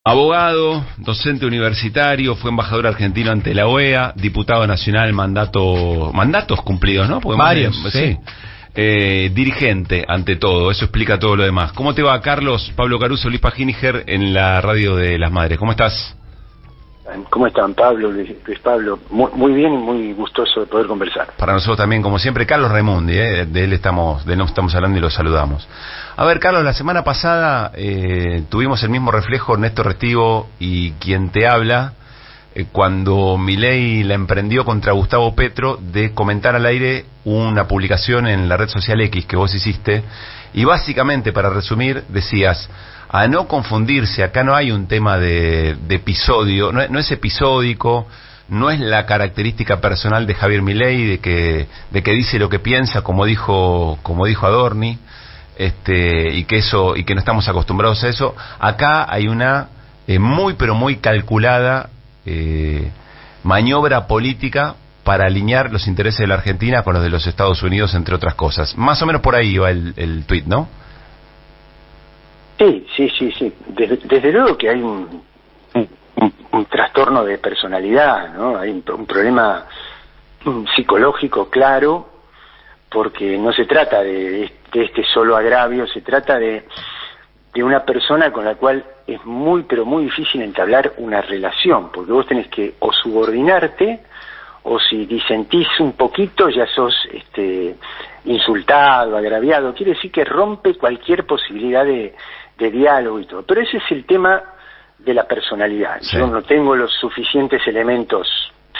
Abogado, docente universitario, fue embajador argentino ante la OEA, diputado nacional, mandatos cumplidos, ¿no? Porque varios, sí. Dirigente, ante todo, eso explica todo lo demás. ¿Cómo te va, Carlos? Pablo Caruso, Luis Paginiger, en la Radio de las Madres. ¿Cómo estás? ¿Cómo están, Pablo, Luis Pablo? Muy bien y muy gustoso de poder conversar. Para nosotros también, como siempre, Carlos Raimundi, de él estamos hablando y lo saludamos. A ver, Carlos, la semana pasada tuvimos el mismo reflejo, Ernesto Restivo y quien te habla, cuando Milei la emprendió contra Gustavo Petro de comentar al aire una publicación en la red social X que vos hiciste, y básicamente, para resumir, decías: a no confundirse, acá no hay un tema de episodio, no es episódico, no es la característica personal de Javier Milei de que dice lo que piensa, como dijo Adorni, y que no estamos acostumbrados a eso. Acá hay una muy pero muy calculada maniobra política para alinear los intereses de la Argentina con los de los Estados Unidos, entre otras cosas. Más o menos por ahí va el tuit, ¿no? Sí. Desde luego que hay un trastorno de personalidad, ¿no? Hay un problema psicológico claro, porque no se trata de este solo agravio, se trata de una persona con la cual es muy, pero muy difícil entablar una relación, porque vos tenés que o subordinarte, o si disentís un poquito ya sos insultado, agraviado. Quiere decir que rompe cualquier posibilidad de diálogo y todo. Pero ese es el tema de la personalidad. Sí. Yo no tengo los suficientes elementos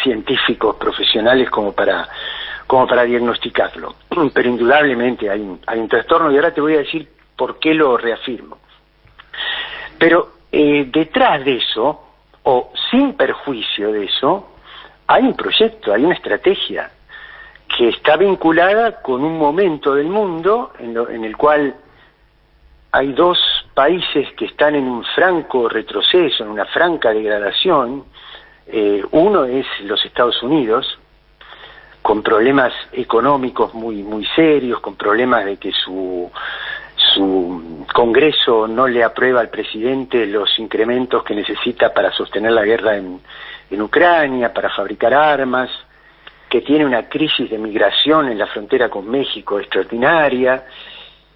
científicos, profesionales como para diagnosticarlo. Pero indudablemente hay un trastorno, y ahora te voy a decir por qué lo reafirmo. Pero detrás de eso, o sin perjuicio de eso, hay un proyecto, hay una estrategia que está vinculada con un momento del mundo en el cual hay dos países que están en un franco retroceso, en una franca degradación. Uno es los Estados Unidos, con problemas económicos muy serios, con problemas de que su Congreso no le aprueba al presidente los incrementos que necesita para sostener la guerra en Ucrania, para fabricar armas, que tiene una crisis de migración en la frontera con México extraordinaria.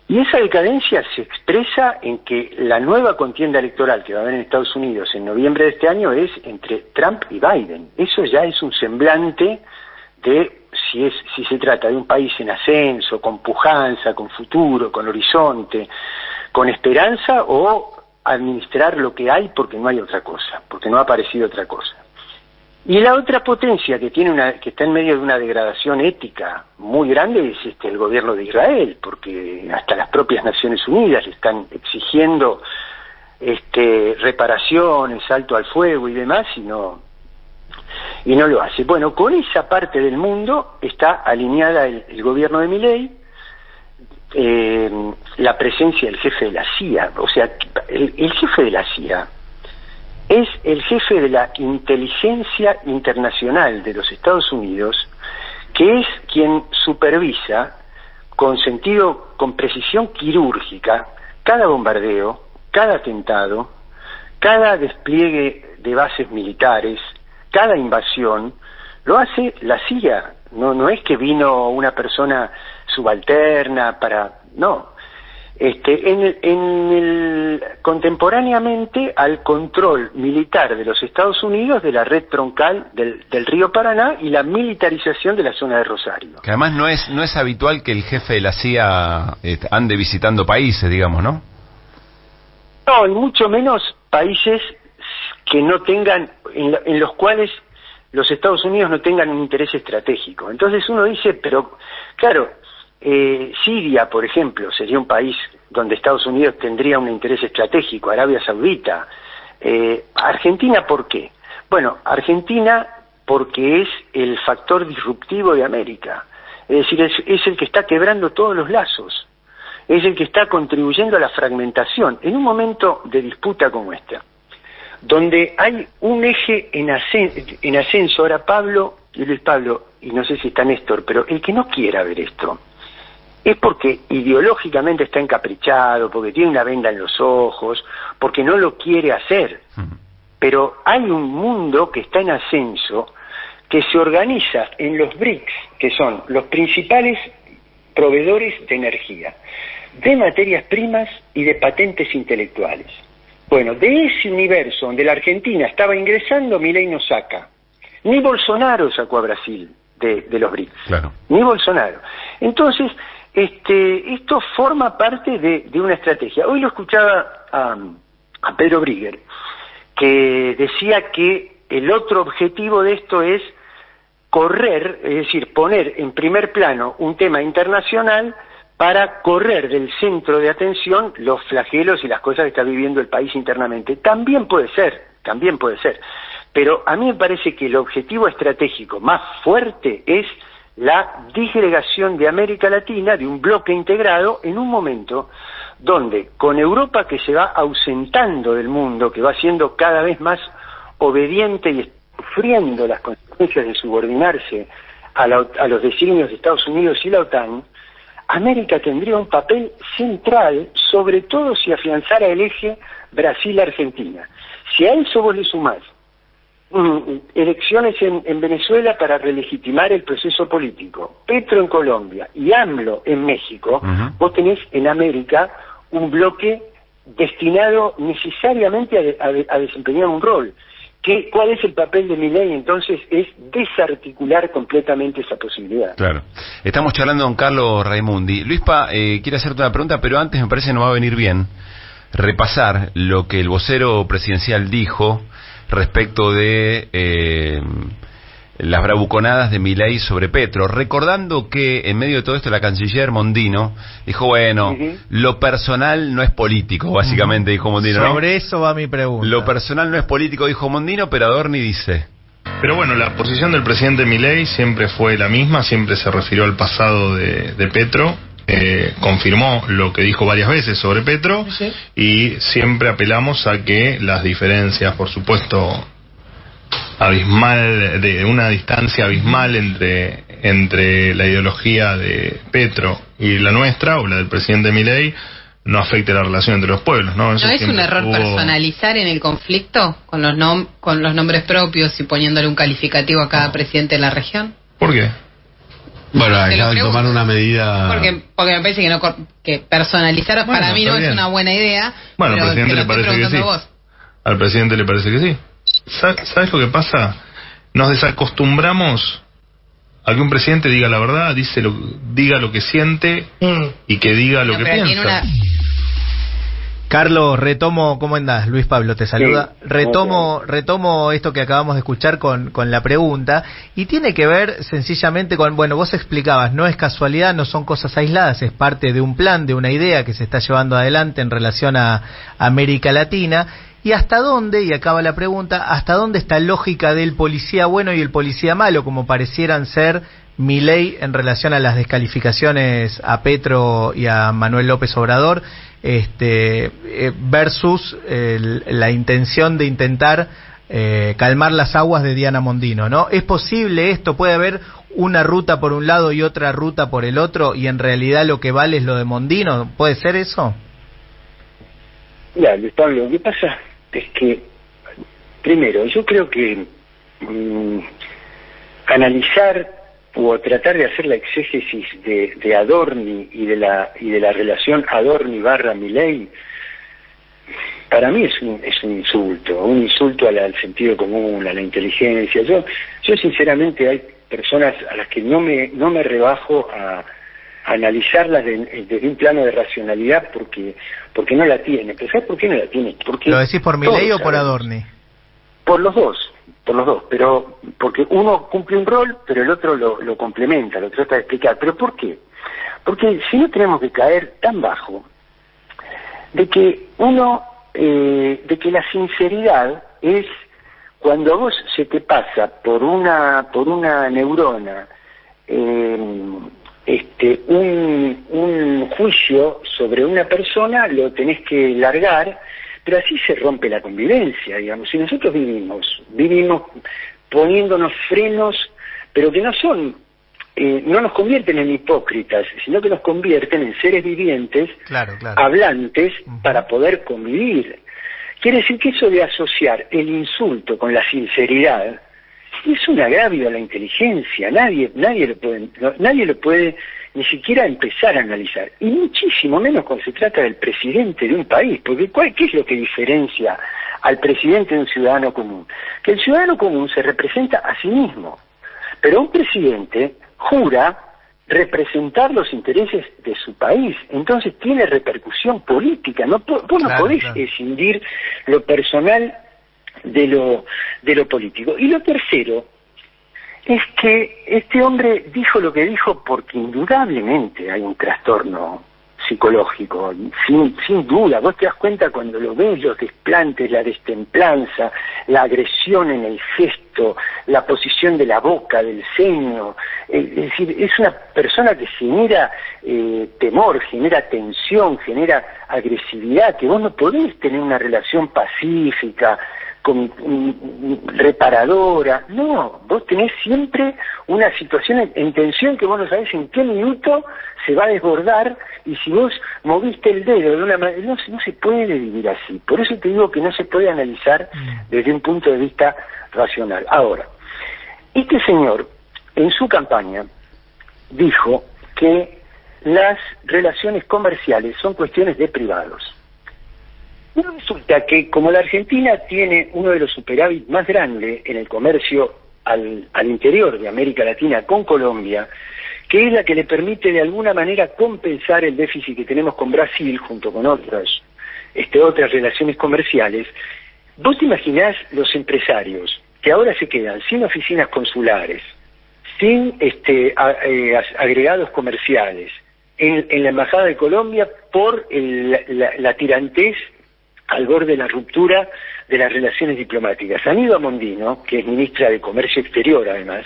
Y esa decadencia se expresa en que la nueva contienda electoral que va a haber en Estados Unidos en noviembre de este año es entre Trump y Biden. Eso ya es un semblante de si se trata de un país en ascenso, con pujanza, con futuro, con horizonte, con esperanza, o administrar lo que hay porque no hay otra cosa, porque no ha aparecido otra cosa. Y la otra potencia que está en medio de una degradación ética muy grande es el gobierno de Israel, porque hasta las propias Naciones Unidas le están exigiendo reparaciones, alto al fuego y demás, y no lo hace. Bueno, con esa parte del mundo está alineada el gobierno de Milei, la presencia del jefe de la CIA. O sea, el jefe de la CIA es el jefe de la inteligencia internacional de los Estados Unidos, que es quien supervisa con precisión quirúrgica cada bombardeo, cada atentado, cada despliegue de bases militares, cada invasión. Lo hace la CIA. No es que vino una persona subalterna no. Contemporáneamente al control militar de los Estados Unidos de la red troncal del río Paraná y la militarización de la zona de Rosario. Que además no es habitual que el jefe de la CIA ande visitando países, digamos, ¿no? No, y mucho menos países que no tengan, en los cuales los Estados Unidos no tengan un interés estratégico. Entonces uno dice, pero claro, Siria, por ejemplo, sería un país donde Estados Unidos tendría un interés estratégico, Arabia Saudita. Argentina, ¿por qué? Bueno, Argentina porque es el factor disruptivo de América, es decir, es el que está quebrando todos los lazos, es el que está contribuyendo a la fragmentación en un momento de disputa como esta, donde hay un eje en ascenso. Ahora Pablo, y no sé si está Néstor, pero el que no quiera ver esto, es porque ideológicamente está encaprichado, porque tiene una venda en los ojos, porque no lo quiere hacer. Pero hay un mundo que está en ascenso, que se organiza en los BRICS, que son los principales proveedores de energía, de materias primas y de patentes intelectuales. Bueno, de ese universo donde la Argentina estaba ingresando, Milei no saca. Ni Bolsonaro sacó a Brasil de los BRICS. Claro. Ni Bolsonaro. Entonces, esto forma parte de una estrategia. Hoy lo escuchaba a Pedro Brigger, que decía que el otro objetivo de esto es correr, es decir, poner en primer plano un tema internacional para correr del centro de atención los flagelos y las cosas que está viviendo el país internamente. También puede ser, pero a mí me parece que el objetivo estratégico más fuerte es la disgregación de América Latina, de un bloque integrado, en un momento donde, con Europa que se va ausentando del mundo, que va siendo cada vez más obediente y sufriendo las consecuencias de subordinarse a los designios de Estados Unidos y la OTAN, América tendría un papel central, sobre todo si afianzara el eje Brasil-Argentina. Si a eso vos le sumás elecciones en Venezuela para relegitimar el proceso político, Petro en Colombia y AMLO en México, vos tenés en América un bloque destinado necesariamente a desempeñar un rol. ¿Cuál es el papel de Milei? Entonces es desarticular completamente esa posibilidad. Claro. Estamos charlando con Carlos Raimundi. Luispa, quiere hacerte una pregunta, pero antes me parece que nos va a venir bien repasar lo que el vocero presidencial dijo respecto de las bravuconadas de Milei sobre Petro, recordando que en medio de todo esto la canciller Mondino dijo, bueno, lo personal no es político, básicamente dijo Mondino. Sobre eso va mi pregunta. Lo personal no es político, dijo Mondino, pero Adorni dice... Pero bueno, la posición del presidente Milei siempre fue la misma, siempre se refirió al pasado de Petro, confirmó lo que dijo varias veces sobre Petro, sí. Y siempre apelamos a que las diferencias, por supuesto, abismal, de una distancia abismal entre la ideología de Petro y la nuestra, o la del presidente Milei, no afecte la relación entre los pueblos, ¿no? Eso ¿no es un error personalizar en el conflicto con los nombres propios y poniéndole un calificativo a cada presidente de la región? ¿Por qué? Bueno, acaba de tomar una medida... Porque me parece que personalizar para mí no es una buena idea. Bueno, al presidente le parece que sí. Al presidente le parece que sí. ¿Sabes lo que pasa? Nos desacostumbramos a que un presidente diga la verdad, diga lo que siente y que diga lo que piensa. Carlos, retomo, ¿cómo andás? Luis Pablo te saluda. Sí. Retomo esto que acabamos de escuchar con la pregunta, y tiene que ver sencillamente con, bueno, vos explicabas, no es casualidad, no son cosas aisladas, es parte de un plan, de una idea que se está llevando adelante en relación a América Latina. ¿Y hasta dónde, y acaba la pregunta, hasta dónde está la lógica del policía bueno y el policía malo, como parecieran ser Milei en relación a las descalificaciones a Petro y a Manuel López Obrador, versus la intención de intentar calmar las aguas de Diana Mondino, ¿no? ¿Es posible esto? ¿Puede haber una ruta por un lado y otra ruta por el otro, y en realidad lo que vale es lo de Mondino? ¿Puede ser eso? Mira, Luis Pablo, ¿qué pasa? Es que, primero, yo creo que analizar o tratar de hacer la exégesis de Adorni y de la relación Adorni/Milei, para mí es un insulto al sentido común, a la inteligencia. Yo sinceramente hay personas a las que no me rebajo a analizarlas desde un plano de racionalidad porque no la tiene. ¿Pero sabes por qué no la tiene? Porque ¿lo decís por Milei o por Adorni? Por los dos, pero porque uno cumple un rol, pero el otro lo complementa, lo trata de explicar. ¿Pero por qué? Porque si no tenemos que caer tan bajo de que la sinceridad es cuando a vos se te pasa por una neurona un juicio sobre una persona, lo tenés que largar, pero así se rompe la convivencia, digamos. Si nosotros vivimos poniéndonos frenos, pero que no son no nos convierten en hipócritas, sino que nos convierten en seres vivientes, claro. hablantes, para poder convivir. Quiere decir que eso de asociar el insulto con la sinceridad es un agravio a la inteligencia. Nadie lo puede ni siquiera empezar a analizar, y muchísimo menos cuando se trata del presidente de un país, porque ¿qué es lo que diferencia al presidente de un ciudadano común? Que el ciudadano común se representa a sí mismo, pero un presidente jura representar los intereses de su país, entonces tiene repercusión política. Vos no podés escindir lo personal de lo político. Y lo tercero es que este hombre dijo lo que dijo porque indudablemente hay un trastorno psicológico, sin duda. Vos te das cuenta cuando lo ves, los desplantes, la destemplanza, la agresión en el gesto, la posición de la boca, del ceño. Es decir, es una persona que genera temor, genera tensión, genera agresividad, que vos no podés tener una relación pacífica, reparadora. No, vos tenés siempre una situación en tensión que vos no sabés en qué minuto se va a desbordar, y si vos moviste el dedo de una manera, no se puede vivir así. Por eso te digo que no se puede analizar desde un punto de vista racional. Ahora, este señor en su campaña dijo que las relaciones comerciales son cuestiones de privados. Y resulta que como la Argentina tiene uno de los superávit más grandes en el comercio al interior de América Latina con Colombia, que es la que le permite de alguna manera compensar el déficit que tenemos con Brasil junto con otras relaciones comerciales, vos te imaginás los empresarios que ahora se quedan sin oficinas consulares, sin agregados comerciales en la Embajada de Colombia por la tirantez al borde de la ruptura de las relaciones diplomáticas. Han ido a Mondino, que es ministra de Comercio Exterior además,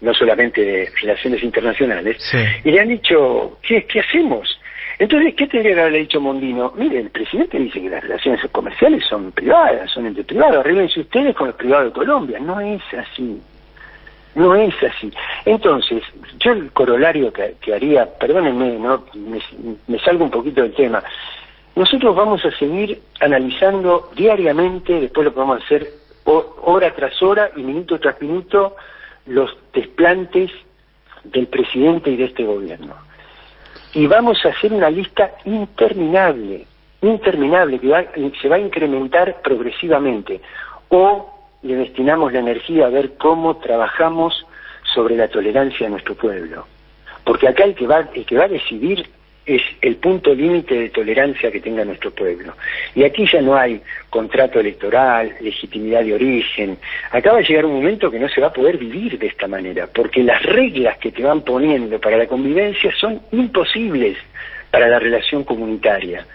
no solamente de Relaciones Internacionales, y le han dicho, ¿qué hacemos? Entonces, ¿qué tendría que haberle dicho Mondino? Mire, el presidente dice que las relaciones comerciales son privadas, son entre privados, arréglense ustedes con los privados de Colombia. No es así. No es así. Entonces, yo el corolario que haría, perdónenme, ¿no? me salgo un poquito del tema. Nosotros vamos a seguir analizando diariamente, después lo podemos hacer hora tras hora y minuto tras minuto, los desplantes del presidente y de este gobierno. Y vamos a hacer una lista interminable, que se va a incrementar progresivamente. O le destinamos la energía a ver cómo trabajamos sobre la tolerancia de nuestro pueblo. Porque acá el que va a decidir es el punto límite de tolerancia que tenga nuestro pueblo. Y aquí ya no hay contrato electoral, legitimidad de origen. Acá va a llegar un momento que no se va a poder vivir de esta manera, porque las reglas que te van poniendo para la convivencia son imposibles para la relación comunitaria.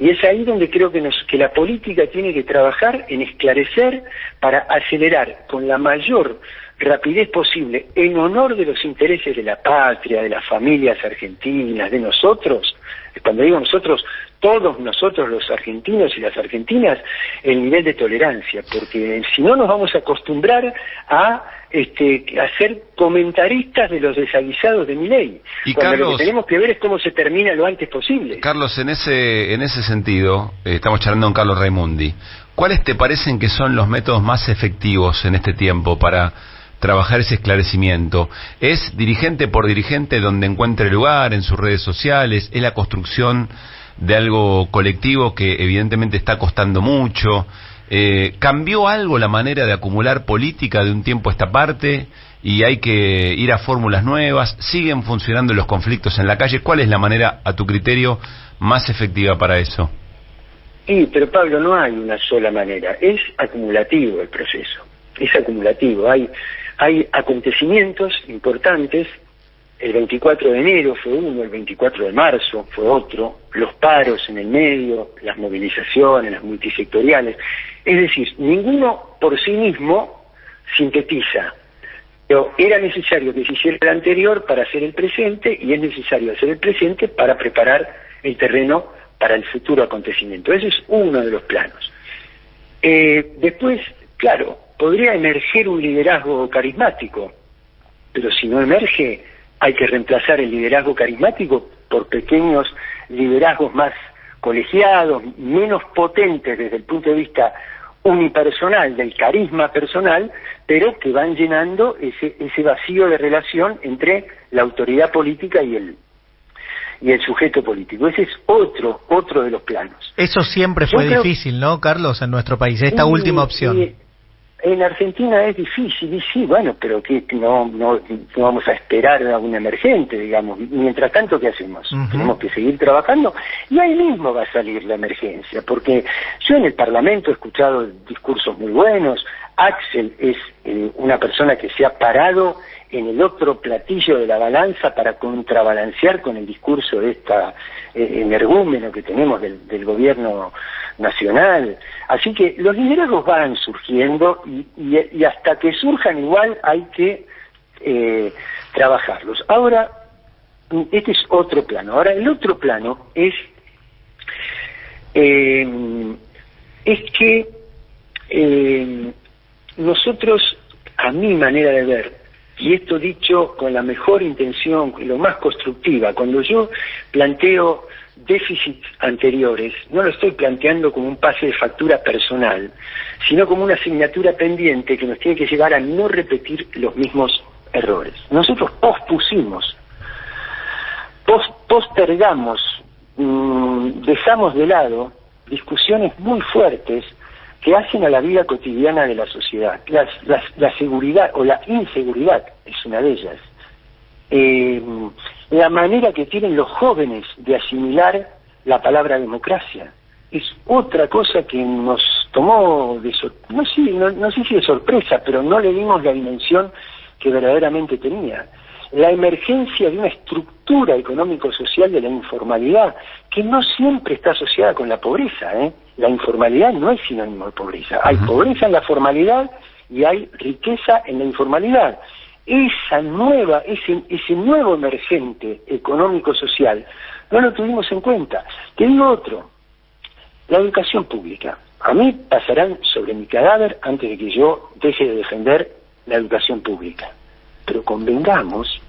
Y es ahí donde creo que la política tiene que trabajar en esclarecer para acelerar con la mayor rapidez posible, en honor de los intereses de la patria, de las familias argentinas, de nosotros. Cuando digo nosotros, todos nosotros los argentinos y las argentinas, el nivel de tolerancia, porque si no nos vamos a acostumbrar a ser comentaristas de los desaguisados de Milei. Y cuando Carlos, lo que tenemos que ver es cómo se termina lo antes posible. Carlos, en ese sentido, estamos charlando con Carlos Raimundi. ¿Cuáles te parecen que son los métodos más efectivos en este tiempo para trabajar ese esclarecimiento? ¿Es dirigente por dirigente donde encuentre lugar en sus redes sociales? ¿Es la construcción de algo colectivo que evidentemente está costando mucho? ¿Cambió algo la manera de acumular política de un tiempo a esta parte y hay que ir a fórmulas nuevas? ¿Siguen funcionando los conflictos en la calle? ¿Cuál es la manera, a tu criterio, más efectiva para eso? Sí, pero Pablo, no hay una sola manera. Es acumulativo el proceso. Es acumulativo. Hay acontecimientos importantes. El 24 de enero fue uno, el 24 de marzo fue otro, los paros en el medio, las movilizaciones, las multisectoriales. Es decir, ninguno por sí mismo sintetiza. Pero era necesario que se hiciera el anterior para hacer el presente, y es necesario hacer el presente para preparar el terreno para el futuro acontecimiento. Ese es uno de los planos. Después, claro, podría emerger un liderazgo carismático, pero si no emerge, hay que reemplazar el liderazgo carismático por pequeños liderazgos más colegiados, menos potentes desde el punto de vista unipersonal, del carisma personal, pero que van llenando ese vacío de relación entre la autoridad política y el sujeto político. Ese es otro de los planos. Eso siempre fue difícil, ¿no, Carlos, en nuestro país, esta última opción? En Argentina es difícil, y sí, bueno, pero que no vamos a esperar a un emergente, digamos. Mientras tanto, ¿qué hacemos? Tenemos que seguir trabajando, y ahí mismo va a salir la emergencia, porque yo en el Parlamento he escuchado discursos muy buenos. Axel es una persona que se ha parado en el otro platillo de la balanza para contrabalancear con el discurso de esta energúmeno que tenemos del gobierno nacional. Así que los liderazgos van surgiendo y hasta que surjan igual hay que trabajarlos. Ahora, este es otro plano. Ahora, el otro plano es que nosotros, a mi manera de ver, y esto dicho con la mejor intención, lo más constructiva, cuando yo planteo déficits anteriores, no lo estoy planteando como un pase de factura personal, sino como una asignatura pendiente que nos tiene que llevar a no repetir los mismos errores. Nosotros postergamos, dejamos de lado discusiones muy fuertes que hacen a la vida cotidiana de la sociedad. La seguridad o la inseguridad es una de ellas. La manera que tienen los jóvenes de asimilar la palabra democracia es otra cosa que nos tomó no sé si de sorpresa, pero no le dimos la dimensión que verdaderamente tenía. La emergencia de una estructura económico-social de la informalidad, que no siempre está asociada con la pobreza, La informalidad no es sinónimo de pobreza. Hay pobreza en la formalidad y hay riqueza en la informalidad. Ese nuevo emergente económico-social no lo tuvimos en cuenta. Te digo otro, la educación pública. A mí pasarán sobre mi cadáver antes de que yo deje de defender la educación pública. Pero convengamos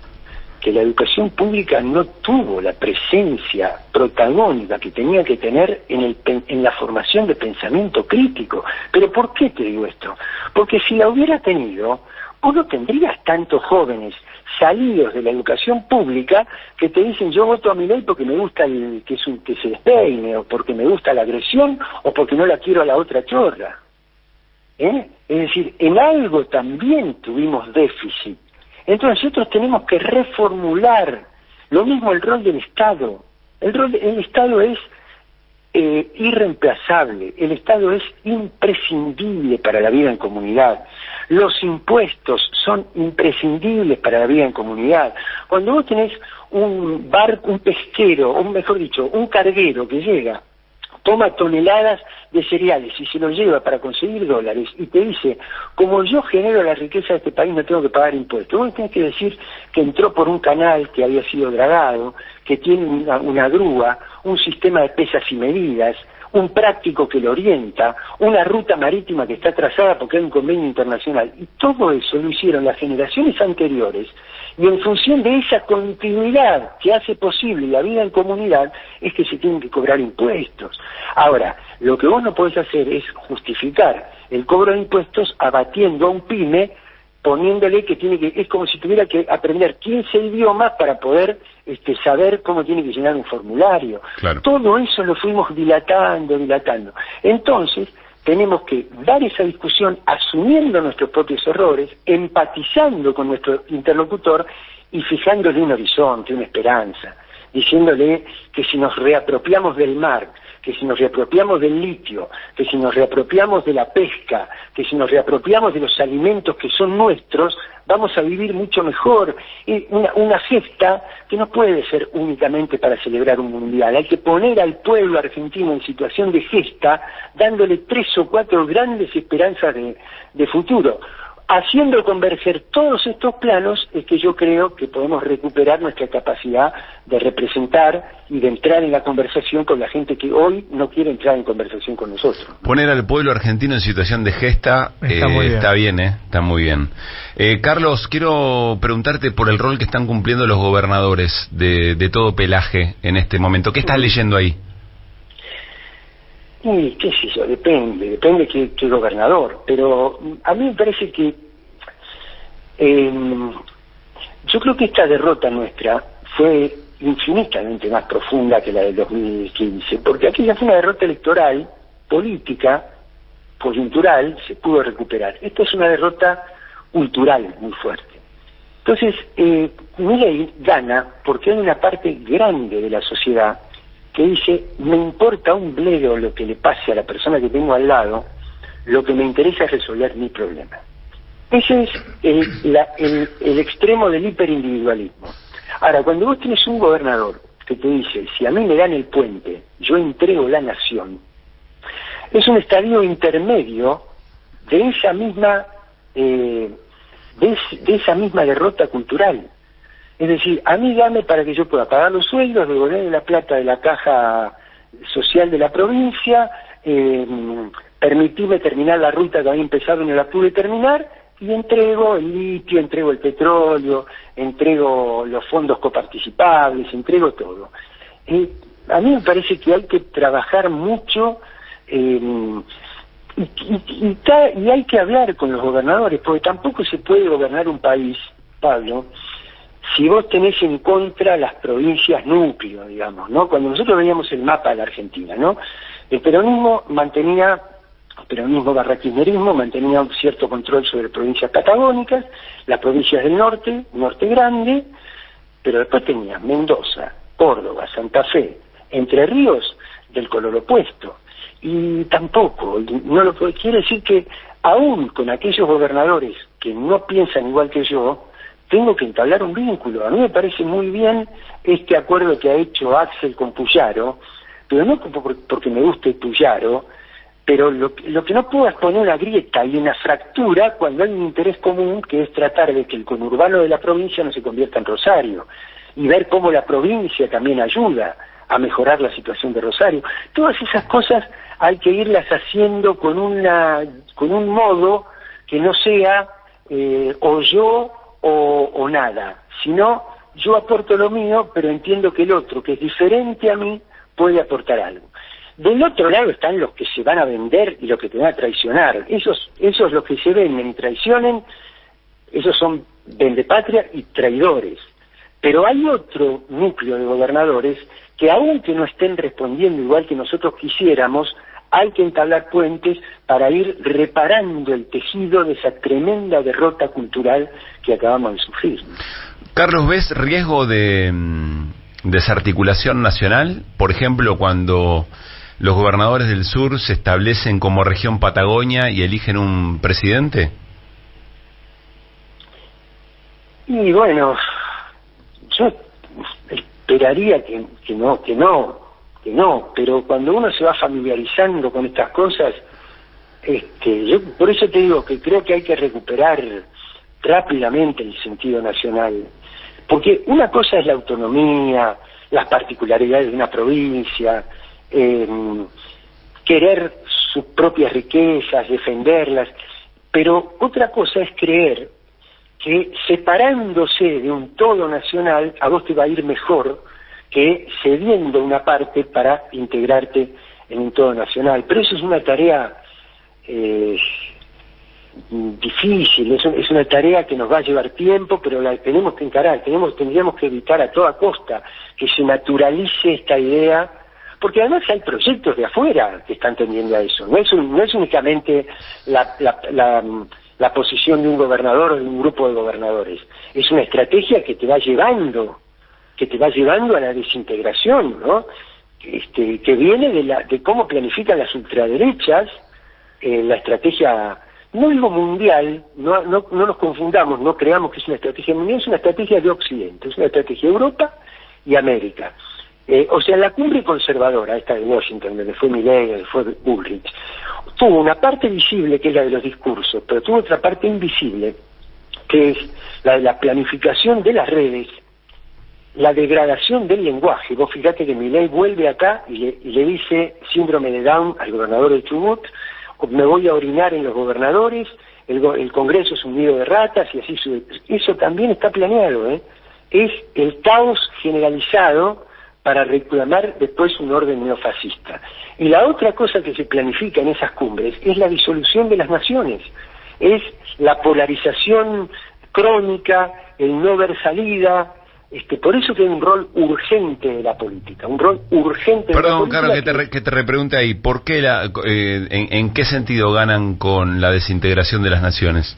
que la educación pública no tuvo la presencia protagónica que tenía que tener en la formación de pensamiento crítico. ¿Pero por qué te digo esto? Porque si la hubiera tenido, vos no tendrías tantos jóvenes salidos de la educación pública que te dicen yo voto a Milei porque me gusta que se despeine, o porque me gusta la agresión, o porque no la quiero a la otra chorra. Es decir, en algo también tuvimos déficit. Entonces nosotros tenemos que reformular lo mismo el rol del Estado. El Estado es irreemplazable, el Estado es imprescindible para la vida en comunidad. Los impuestos son imprescindibles para la vida en comunidad. Cuando vos tenés un barco, un pesquero, o mejor dicho, un carguero que llega, toma toneladas de cereales y se los lleva para conseguir dólares y te dice, como yo genero la riqueza de este país no tengo que pagar impuestos. Vos tenés que decir que entró por un canal que había sido dragado, que tiene una grúa, un sistema de pesas y medidas, un práctico que lo orienta, una ruta marítima que está trazada porque hay un convenio internacional. Y todo eso lo hicieron las generaciones anteriores, y en función de esa continuidad que hace posible la vida en comunidad es que se tienen que cobrar impuestos. Ahora, lo que vos no podés hacer es justificar el cobro de impuestos abatiendo a un pyme, poniéndole es como si tuviera que aprender 15 idiomas para poder saber cómo tiene que llenar un formulario. Claro. Todo eso lo fuimos dilatando. Entonces, tenemos que dar esa discusión asumiendo nuestros propios errores, empatizando con nuestro interlocutor y fijándole un horizonte, una esperanza, diciéndole que si nos reapropiamos del mar, que si nos reapropiamos del litio, que si nos reapropiamos de la pesca, que si nos reapropiamos de los alimentos que son nuestros, vamos a vivir mucho mejor. Una gesta que no puede ser únicamente para celebrar un mundial. Hay que poner al pueblo argentino en situación de gesta, dándole 3 o 4 grandes esperanzas de futuro. haciendo converger todos estos planos es que yo creo que podemos recuperar nuestra capacidad de representar y de entrar en la conversación con la gente que hoy no quiere entrar en conversación con nosotros. Poner al pueblo argentino en situación de gesta está bien, está muy bien. Carlos, quiero preguntarte por el rol que están cumpliendo los gobernadores de todo pelaje en este momento. ¿Qué estás leyendo ahí? Y qué sé yo, depende qué gobernador, pero a mí me parece que yo creo que esta derrota nuestra fue infinitamente más profunda que la del 2015, porque aquella fue una derrota electoral, política, coyuntural, se pudo recuperar. Esta es una derrota cultural muy fuerte. Entonces, Milei gana porque hay una parte grande de la sociedad que dice, me importa un bledo lo que le pase a la persona que tengo al lado, lo que me interesa es resolver mi problema. Ese es el extremo del hiperindividualismo. Ahora, cuando vos tenés un gobernador que te dice, si a mí me dan el puente, yo entrego la nación, es un estadio intermedio de esa misma de esa misma derrota cultural. Es decir, a mí dame para que yo pueda pagar los sueldos, devolver la plata de la caja social de la provincia, permitirme terminar la ruta que había empezado y no la pude terminar, y entrego el litio, entrego el petróleo, entrego los fondos coparticipables, entrego todo. A mí me parece que hay que trabajar mucho y hay que hablar con los gobernadores, porque tampoco se puede gobernar un país, Pablo, si vos tenés en contra las provincias núcleo, digamos, ¿no? Cuando nosotros veíamos el mapa de la Argentina, ¿no? El peronismo barra kirchnerismo mantenía un cierto control sobre provincias patagónicas, las provincias del norte grande, pero después tenías Mendoza, Córdoba, Santa Fe, Entre Ríos, del color opuesto. Y tampoco, quiere decir que aún con aquellos gobernadores que no piensan igual que yo, tengo que entablar un vínculo. A mí me parece muy bien este acuerdo que ha hecho Axel con Puyaro, pero no porque me guste Puyaro, pero lo que no puedo es poner una grieta y una fractura cuando hay un interés común, que es tratar de que el conurbano de la provincia no se convierta en Rosario, y ver cómo la provincia también ayuda a mejorar la situación de Rosario. Todas esas cosas hay que irlas haciendo con un modo que no sea o yo o nada, sino yo aporto lo mío, pero entiendo que el otro, que es diferente a mí, puede aportar algo. Del otro lado están los que se van a vender y los que te van a traicionar. Esos los que se venden y traicionen, esos son vendepatria y traidores. Pero hay otro núcleo de gobernadores que, aunque no estén respondiendo igual que nosotros quisiéramos, hay que entablar puentes para ir reparando el tejido de esa tremenda derrota cultural que acabamos de sufrir. Carlos, ¿ves riesgo de desarticulación nacional? Por ejemplo, cuando los gobernadores del sur se establecen como región Patagonia y eligen un presidente. Y bueno, yo esperaría que no, pero cuando uno se va familiarizando con estas cosas, yo por eso te digo que creo que hay que recuperar rápidamente el sentido nacional, porque una cosa es la autonomía, las particularidades de una provincia, querer sus propias riquezas, defenderlas, pero otra cosa es creer que separándose de un todo nacional a vos te va a ir mejor que cediendo una parte para integrarte en un todo nacional. Pero eso es una tarea difícil, es una tarea que nos va a llevar tiempo, pero la tenemos que encarar. Tendríamos que evitar a toda costa que se naturalice esta idea, porque además hay proyectos de afuera que están tendiendo a eso. No es únicamente la posición de un gobernador o de un grupo de gobernadores. Es una estrategia que te va llevando a la desintegración, ¿no? Que viene de cómo planifican las ultraderechas, la estrategia, no digo mundial, no nos confundamos, no creamos que es una estrategia mundial, es una estrategia de Occidente, es una estrategia de Europa y América. O sea, la cumbre conservadora, esta de Washington, donde fue Milei, donde fue Bullrich, tuvo una parte visible que es la de los discursos, pero tuvo otra parte invisible, que es la de la planificación de las redes, la degradación del lenguaje. Vos fíjate que Milei vuelve acá y le dice síndrome de Down al gobernador de Chubut, me voy a orinar en los gobernadores, el Congreso es un nido de ratas y así. Eso también está planeado, es el caos generalizado para reclamar después un orden neofascista. Y la otra cosa que se planifica en esas cumbres es la disolución de las naciones, es la polarización crónica, el no ver salida. Por eso que hay un rol urgente de la política, un rol urgente de la política. Perdón, Carlos, que te repregunte ahí, ¿por qué en qué sentido ganan con la desintegración de las naciones?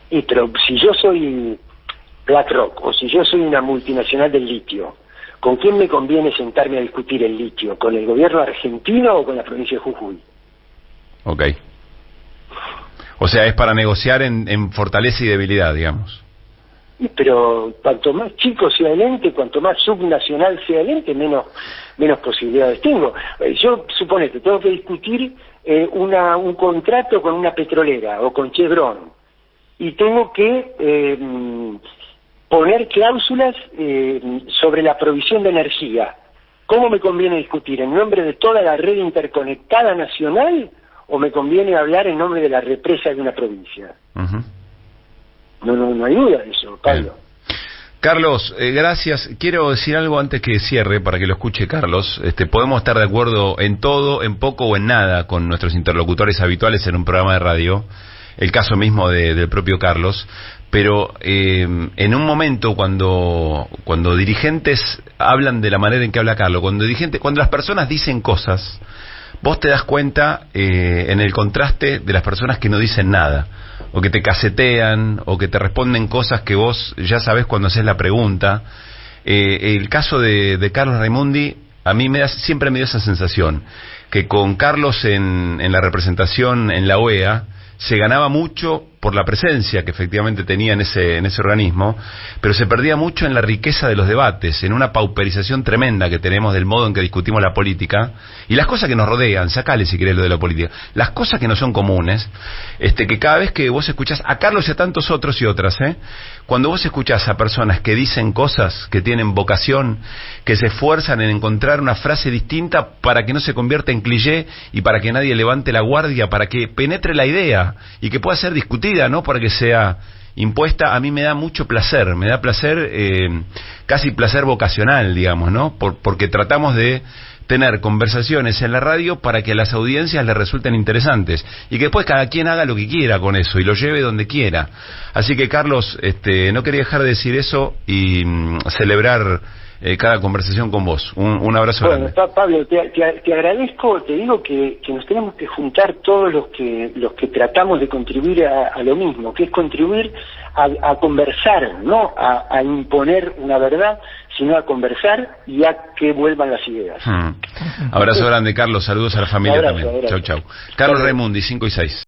Pero si yo soy BlackRock o si yo soy una multinacional del litio, ¿con quién me conviene sentarme a discutir el litio? ¿Con el gobierno argentino o con la provincia de Jujuy? Ok. O sea, es para negociar en fortaleza y debilidad, digamos. Pero cuanto más chico sea el ente, cuanto más subnacional sea el ente, menos posibilidades tengo. Yo, suponete, tengo que discutir un contrato con una petrolera o con Chevron, y tengo que poner cláusulas sobre la provisión de energía. ¿Cómo me conviene discutir? ¿En nombre de toda la red interconectada nacional o me conviene hablar en nombre de la represa de una provincia? Uh-huh. No hay duda de eso, Pablo. Bien. Carlos, gracias. Quiero decir algo antes que cierre, para que lo escuche Carlos. Podemos estar de acuerdo en todo, en poco o en nada con nuestros interlocutores habituales en un programa de radio, el caso mismo del propio Carlos, pero en un momento cuando dirigentes hablan de la manera en que habla Carlos, cuando las personas dicen cosas, vos te das cuenta en el contraste de las personas que no dicen nada, o que te casetean, o que te responden cosas que vos ya sabés cuando haces la pregunta. El caso de Carlos Raimundi, a mí siempre me dio esa sensación, que con Carlos en la representación en la OEA, se ganaba mucho por la presencia que efectivamente tenía en ese organismo, pero se perdía mucho en la riqueza de los debates, en una pauperización tremenda que tenemos del modo en que discutimos la política y las cosas que nos rodean. Sacale si querés lo de la política, las cosas que no son comunes, que cada vez que vos escuchás a Carlos y a tantos otros y otras, cuando vos escuchás a personas que dicen cosas, que tienen vocación, que se esfuerzan en encontrar una frase distinta para que no se convierta en cliché y para que nadie levante la guardia, para que penetre la idea y que pueda ser discutida, no para que sea impuesta, a mí me da mucho placer, casi placer vocacional, digamos, ¿no? Porque tratamos de tener conversaciones en la radio para que a las audiencias les resulten interesantes y que después cada quien haga lo que quiera con eso y lo lleve donde quiera. Así que, Carlos, no quería dejar de decir eso y celebrar cada conversación con vos. Un abrazo grande. Pablo, te agradezco, te digo que nos tenemos que juntar todos los que tratamos de contribuir a lo mismo, que es contribuir a conversar, no a imponer una verdad, sino a conversar y a que vuelvan las ideas. Abrazo grande, Carlos, saludos a la familia también. Abrazo. Chau. Carlos Raimundi, 5 y 6.